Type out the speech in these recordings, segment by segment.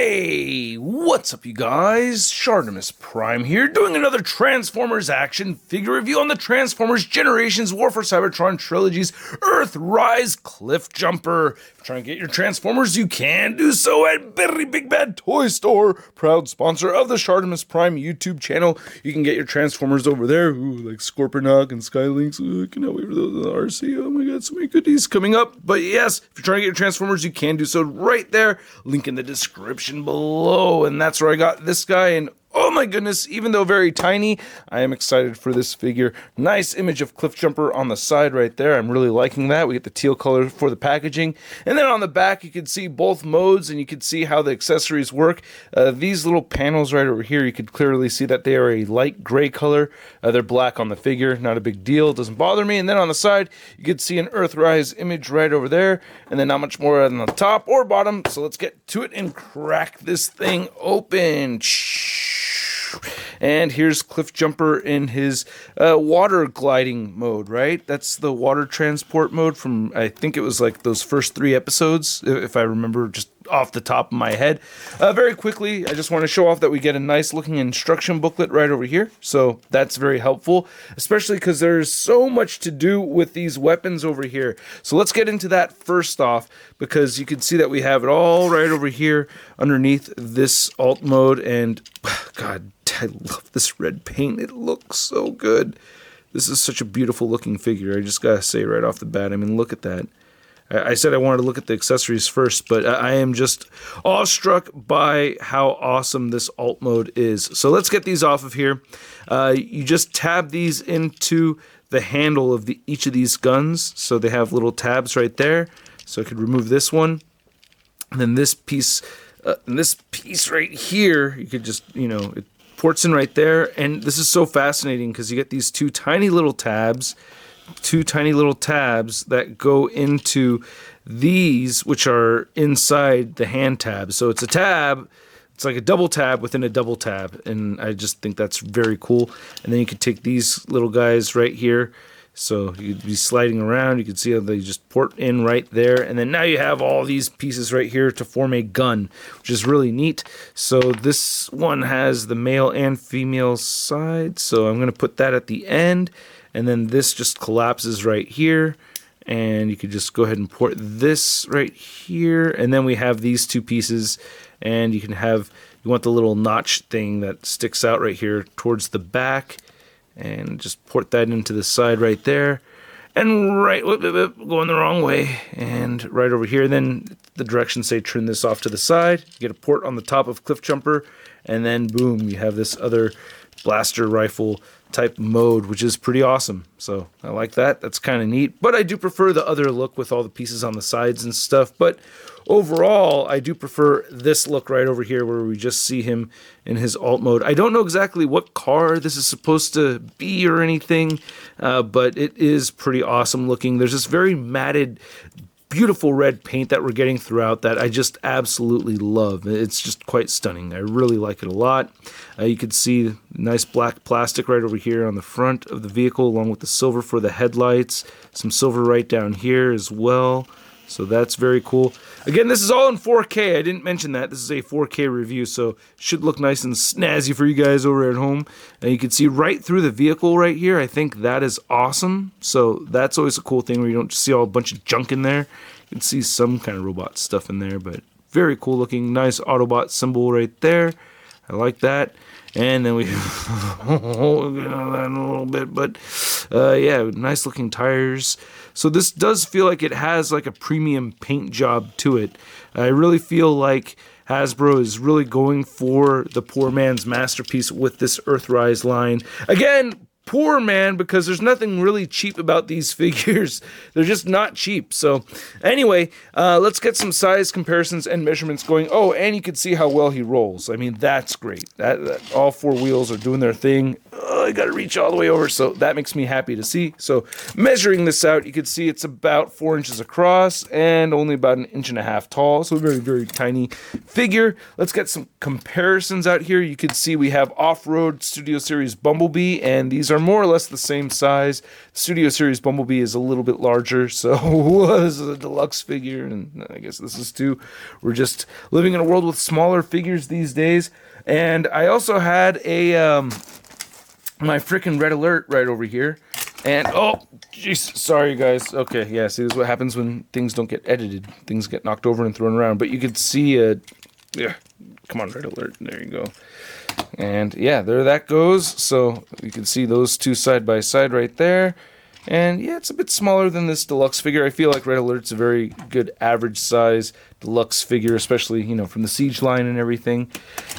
Hey, what's up you guys? ShartimusPrime here, doing another Transformers action figure review on the Transformers Generations War for Cybertron Trilogy's Earthrise Cliffjumper. If you're trying to get your Transformers, you can do so at Very Big Bad Toy Store, proud sponsor of the ShartimusPrime YouTube channel. You can get your Transformers over there, like Scorponok and Skylynx. I cannot wait for those in the RC. Oh my god, so many goodies coming up. But yes, if you're trying to get your Transformers, you can do so right there. Link in the description below, and that's where I got this guy, and oh my goodness, even though very tiny, I am excited for this figure. Nice image of Cliffjumper on the side right there. I'm really liking that. We get the teal color for the packaging, and then on the back you can see both modes, and you can see how the accessories work. These little panels right over here, you could clearly see that they are a light gray color. They're black on the figure, not a big deal, it doesn't bother me. And then on the side you can see an Earthrise image right over there, and then not much more on the top or bottom. So let's get to it and crack this thing open. And here's Cliffjumper in his water gliding mode, right? That's the water transport mode from, I think it was like those first 3 episodes, if I remember just off the top of my head. Very quickly, I just want to show off that we get a nice looking instruction booklet right over here. So that's very helpful, especially because there's so much to do with these weapons over here. So let's get into that first off, because you can see that we have it all right over here underneath this alt mode. And God, I love this red paint. It looks so good. This is such a beautiful looking figure. I just gotta say right off the bat, I mean, look at that. I said I wanted to look at the accessories first, but I am just awestruck by how awesome this alt mode is. So let's get these off of here. You just tab these into the handle of each of these guns. So they have little tabs right there. So I could remove this one. And then this piece right here, you could just, it ports in right there. And this is so fascinating because you get these two tiny little tabs that go into these, which are inside the hand tab. So it's a tab, it's like a double tab within a double tab, and I just think that's very cool. And then you could take these little guys right here, so you could be sliding around, you can see how they just port in right there, and then now you have all these pieces right here to form a gun, which is really neat. So this one has the male and female side, so I'm going to put that at the end. And then this just collapses right here, and you could just go ahead and port this right here. And then we have these two pieces, and you want the little notch thing that sticks out right here towards the back, and just port that into the side right there. And right, going the wrong way, and right over here. Then the directions say trim this off to the side. You get a port on the top of Cliffjumper, and then boom, you have this other blaster rifle type mode, which is pretty awesome. So I like that. That's kind of neat. But I do prefer the other look with all the pieces on the sides and stuff. But overall, I do prefer this look right over here where we just see him in his alt mode. I don't know exactly what car this is supposed to be or anything, but it is pretty awesome looking. There's this very matted, beautiful red paint that we're getting throughout that I just absolutely love. It's just quite stunning. I really like it a lot. You can see nice black plastic right over here on the front of the vehicle, along with the silver for the headlights. Some silver right down here as well. So that's very cool. Again, this is all in 4K. I didn't mention that. This is a 4K review, so it should look nice and snazzy for you guys over at home. And you can see right through the vehicle right here. I think that is awesome. So that's always a cool thing where you don't just see all a bunch of junk in there. You can see some kind of robot stuff in there, but very cool looking. Nice Autobot symbol right there. I like that. And then we get on that in a little bit, but yeah, nice looking tires. So this does feel like it has like a premium paint job to it. I really feel like Hasbro is really going for the poor man's masterpiece with this Earthrise line. Again, poor man, because there's nothing really cheap about these figures. They're just not cheap. So anyway, let's get some size comparisons and measurements going. Oh, and you can see how well he rolls. I mean, that's great. That all 4 wheels are doing their thing. oh, I got to reach all the way over. So that makes me happy to see. So measuring this out, you can see it's about 4 inches across and only about 1.5 inches tall. So a very, very tiny figure. Let's get some comparisons out here. You can see we have Off-Road Studio Series Bumblebee, and these are more or less the same size. Studio Series Bumblebee is a little bit larger, so this is a deluxe figure, and I guess this is too. We're just living in a world with smaller figures these days. And I also had a my freaking red alert right over here. And oh, jeez, sorry guys. Okay, yeah, see, this is what happens when things don't get edited. Things get knocked over and thrown around. But you could see yeah, come on, red alert. There you go. And yeah, there that goes. So you can see those two side by side right there. And yeah, it's a bit smaller than this deluxe figure. I feel like Red Alert's a very good average size deluxe figure, especially, you know, from the Siege line and everything.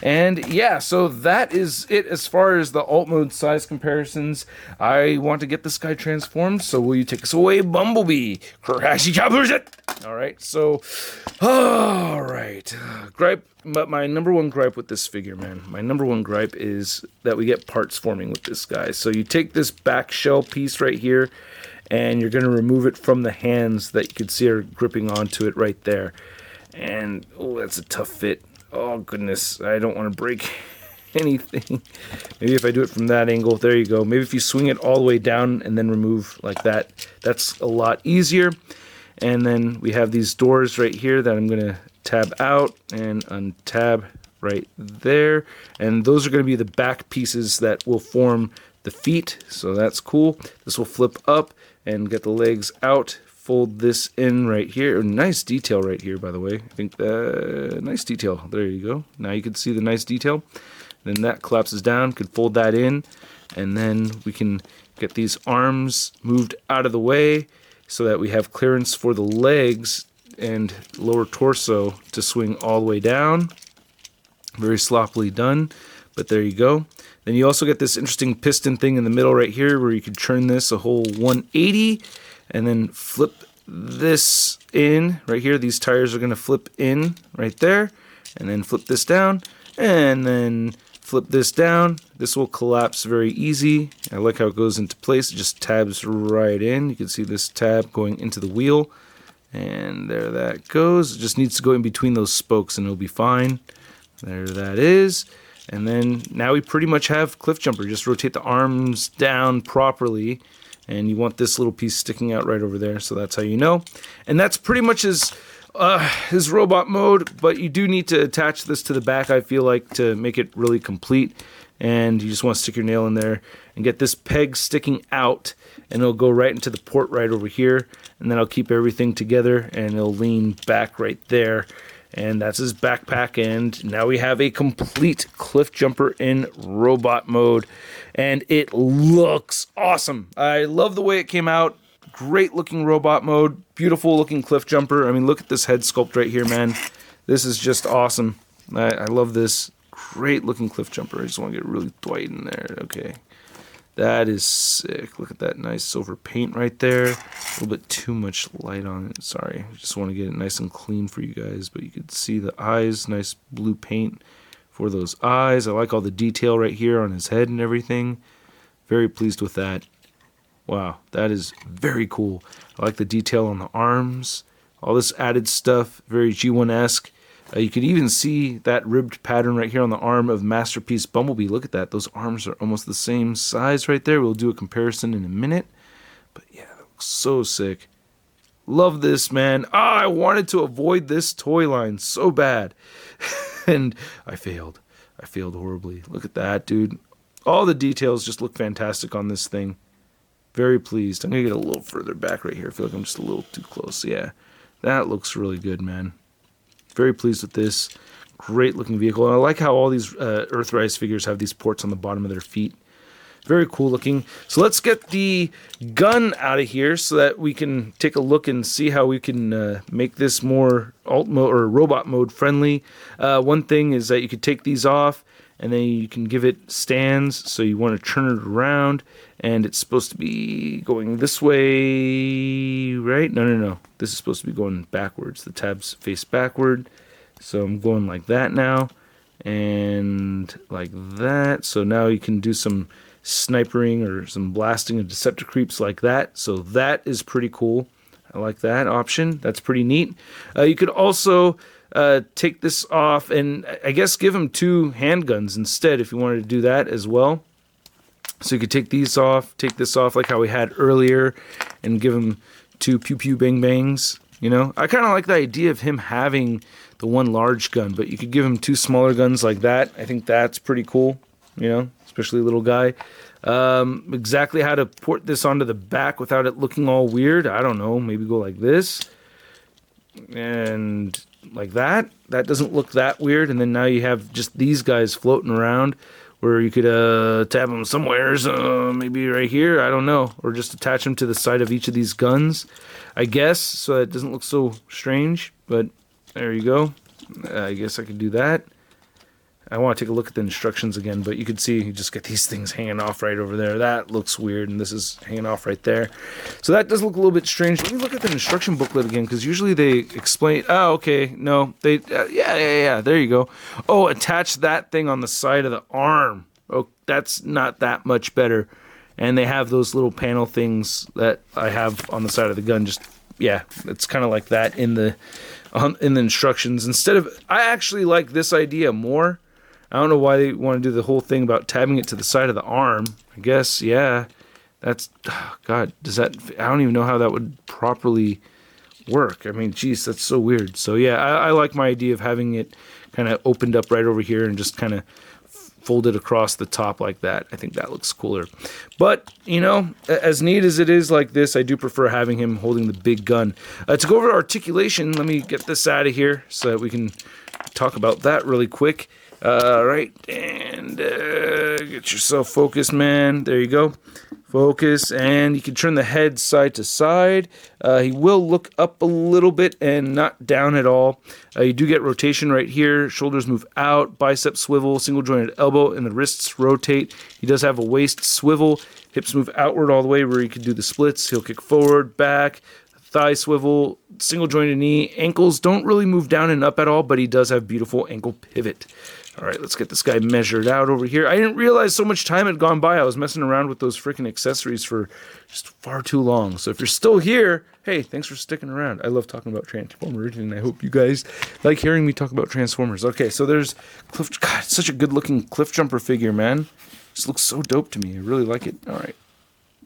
And yeah, so that is it as far as the alt mode size comparisons. I want to get this guy transformed, so will you take us away, Bumblebee? Crashy choppers it! Alright, so, alright. Gripe, but my number one gripe with this figure, man, my number one gripe is that we get parts forming with this guy. So you take this back shell piece right here, and you're going to remove it from the hands that you can see are gripping onto it right there. And, oh, that's a tough fit. Oh, goodness, I don't want to break anything. Maybe if I do it from that angle, there you go. Maybe if you swing it all the way down and then remove like that, that's a lot easier. And then we have these doors right here that I'm going to tab out and untab right there. And those are going to be the back pieces that will form the feet. So that's cool. This will flip up and get the legs out. Fold this in right here. Nice detail right here, by the way. I think nice detail. There you go. Now you can see the nice detail. Then that collapses down. Could fold that in. And then we can get these arms moved out of the way, so that we have clearance for the legs and lower torso to swing all the way down. Very sloppily done, but there you go. Then you also get this interesting piston thing in the middle right here where you can turn this a whole 180 and then flip this in right here. These tires are going to flip in right there, and then flip this down, and then flip this down. This will collapse very easy. I like how it goes into place. It just tabs right in. You can see this tab going into the wheel. And there that goes. It just needs to go in between those spokes and it'll be fine. There that is. And then now we pretty much have Cliffjumper. Just rotate the arms down properly. And you want this little piece sticking out right over there. So that's how you know. And that's pretty much his robot mode, but you do need to attach this to the back, I feel like, to make it really complete. And you just want to stick your nail in there and get this peg sticking out, and it'll go right into the port right over here, and then I'll keep everything together and it'll lean back right there. And that's his backpack, and now we have a complete Cliffjumper in robot mode, and it looks awesome. I love the way it came out. Great looking robot mode, beautiful looking Cliffjumper. I mean, look at this head sculpt right here, man. This is just awesome. I love this. Great looking Cliffjumper. I just want to get really Dwight in there. Okay. That is sick. Look at that nice silver paint right there. A little bit too much light on it. Sorry. I just want to get it nice and clean for you guys. But you can see the eyes. Nice blue paint for those eyes. I like all the detail right here on his head and everything. Very pleased with that. Wow, that is very cool. I like the detail on the arms. All this added stuff, very G1-esque. You could even see that ribbed pattern right here on the arm of Masterpiece Bumblebee. Look at that. Those arms are almost the same size right there. We'll do a comparison in a minute. But yeah, that looks so sick. Love this, man. I wanted to avoid this toy line so bad. And I failed. I failed horribly. Look at that, dude. All the details just look fantastic on this thing. Very pleased. I'm going to get a little further back right here. I feel like I'm just a little too close. Yeah, that looks really good, man. Very pleased with this. Great looking vehicle. And I like how all these Earthrise figures have these ports on the bottom of their feet. Very cool looking. So let's get the gun out of here so that we can take a look and see how we can make this more alt mode or robot mode friendly. One thing is that you could take these off, and then you can give it stands, so you want to turn it around, and it's supposed to be going this way, right? No. This is supposed to be going backwards. The tabs face backward, so I'm going like that now, and like that. So now you can do some snipering or some blasting of Deceptor creeps like that. So that is pretty cool. I like that option. That's pretty neat. You could also take this off and I guess give him 2 handguns instead if you wanted to do that as well. So you could take these off, take this off like how we had earlier, and give him 2 pew pew bang bangs. You know, I kind of like the idea of him having the 1 large gun, but you could give him 2 smaller guns like that. I think that's pretty cool, you know, especially a little guy. Exactly how to port this onto the back without it looking all weird, I don't know. Maybe go like this and like that. That doesn't look that weird. And then now you have just these guys floating around, where you could tab them somewheres, maybe right here, I don't know, or just attach them to the side of each of these guns, I guess, so that it doesn't look so strange. But there you go. I guess I could do that. I want to take a look at the instructions again, but you can see you just get these things hanging off right over there. That looks weird, and this is hanging off right there. So that does look a little bit strange. Let me look at the instruction booklet again, because usually they explain... Oh, okay. No, they... yeah, there you go. Oh, attach that thing on the side of the arm. Oh, that's not that much better. And they have those little panel things that I have on the side of the gun. Just, yeah, it's kind of like that in the instructions. Instead of... I actually like this idea more. I don't know why they want to do the whole thing about tabbing it to the side of the arm. I guess, yeah. That's, oh God, does that, I don't even know how that would properly work. I mean, geez, that's so weird. So yeah, I like my idea of having it kind of opened up right over here and just kind of folded across the top like that. I think that looks cooler. But, you know, as neat as it is like this, I do prefer having him holding the big gun. To go over articulation, let me get this out of here so that we can talk about that really quick. Right, and get yourself focused, man. There you go. Focus, and you can turn the head side to side. He will look up a little bit and not down at all. You do get rotation right here. Shoulders move out, bicep swivel, single jointed elbow, and the wrists rotate. He does have a waist swivel. Hips move outward all the way where he can do the splits. He'll kick forward, back, thigh swivel, single jointed knee. Ankles don't really move down and up at all, but he does have beautiful ankle pivot. All right, let's get this guy measured out over here. I didn't realize so much time had gone by. I was messing around with those freaking accessories for just far too long. So if you're still here, hey, thanks for sticking around. I love talking about Transformers, and I hope you guys like hearing me talk about Transformers. Okay, so there's God, such a good-looking Cliffjumper figure, man. Just looks so dope to me. I really like it. All right.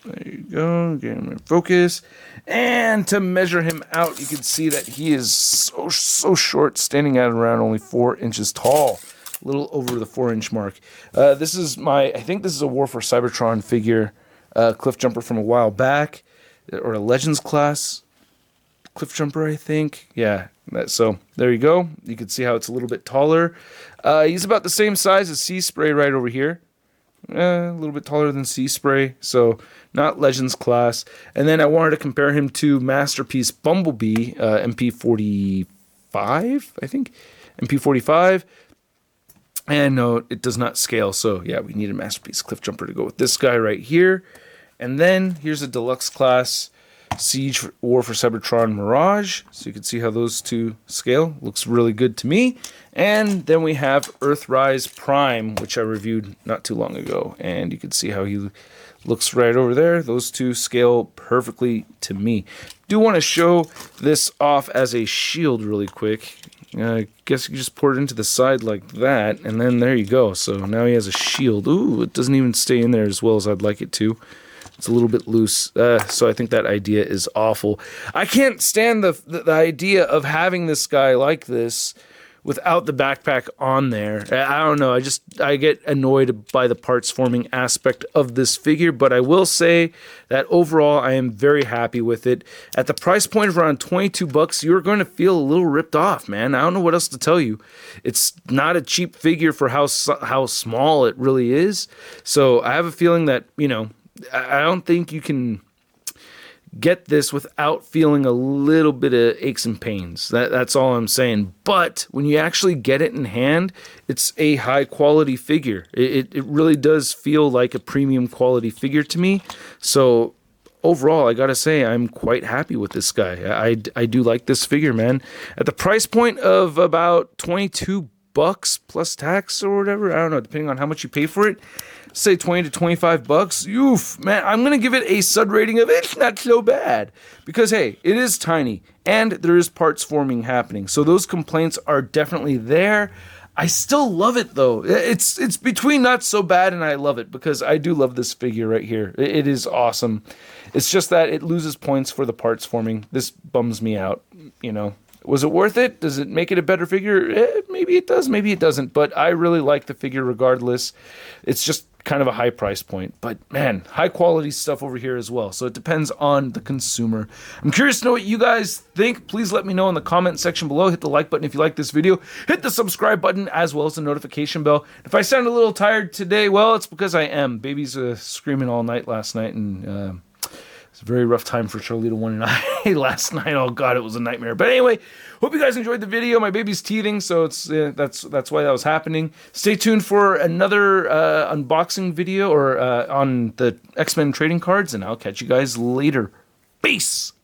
There you go. Get him in focus. And to measure him out, you can see that he is so short, standing at around only 4 inches tall. A little over the 4-inch mark. This is I think this is a War for Cybertron figure, Cliffjumper from a while back, or a Legends class Cliffjumper, I think. Yeah, so there you go. You can see how it's a little bit taller. He's about the same size as Sea Spray right over here. A little bit taller than Sea Spray, so not Legends class. And then I wanted to compare him to Masterpiece Bumblebee, MP45, I think. MP45. And no, it does not scale, so yeah, we need a Masterpiece Cliffjumper to go with this guy right here. And then here's a Deluxe class Siege War for Cybertron Mirage, so you can see how those two scale. Looks really good to me. And then we have Earthrise Prime, which I reviewed not too long ago, and you can see how he looks right over there. Those two scale perfectly to me. Do want to show this off as a shield really quick. I guess you just pour it into the side like that, and then there you go. So now he has a shield. Ooh, it doesn't even stay in there as well as I'd like it to. It's a little bit loose, so I think that idea is awful. I can't stand the idea of having this guy like this without the backpack on there. I don't know, I get annoyed by the parts forming aspect of this figure, but I will say that overall I am very happy with it. At the price point of around $22, you're going to feel a little ripped off, man. I don't know what else to tell you. It's not a cheap figure for how small it really is. So I have a feeling that, you know, I don't think you can get this without feeling a little bit of aches and pains. That's all I'm saying. But when you actually get it in hand, it's a high quality figure. It really does feel like a premium quality figure to me. So overall, I gotta say, I'm quite happy with this guy. I do like this figure, man. At the price point of about $22, bucks plus tax or whatever. I don't know, depending on how much you pay for it. Say 20 to 25 bucks. Oof, man, I'm going to give it a sud rating of it's not so bad. Because, hey, it is tiny, and there is parts forming happening. So those complaints are definitely there. I still love it, though. It's between not so bad and I love it, because I do love this figure right here. It is awesome. It's just that it loses points for the parts forming. This bums me out, you know. Was it worth it? Does it make it a better figure? Maybe it does, maybe it doesn't. But I really like the figure regardless. It's just kind of a high price point. But man, high quality stuff over here as well. So it depends on the consumer. I'm curious to know what you guys think. Please let me know in the comment section below. Hit the like button if you like this video. Hit the subscribe button as well as the notification bell. If I sound a little tired today, well, it's because I am. Baby's screaming all night last night, and it's a very rough time for Charlita 1 and I last night. Oh God, it was a nightmare. But anyway, hope you guys enjoyed the video. My baby's teething, so it's that's why that was happening. Stay tuned for another unboxing video or on the X-Men trading cards, and I'll catch you guys later. Peace.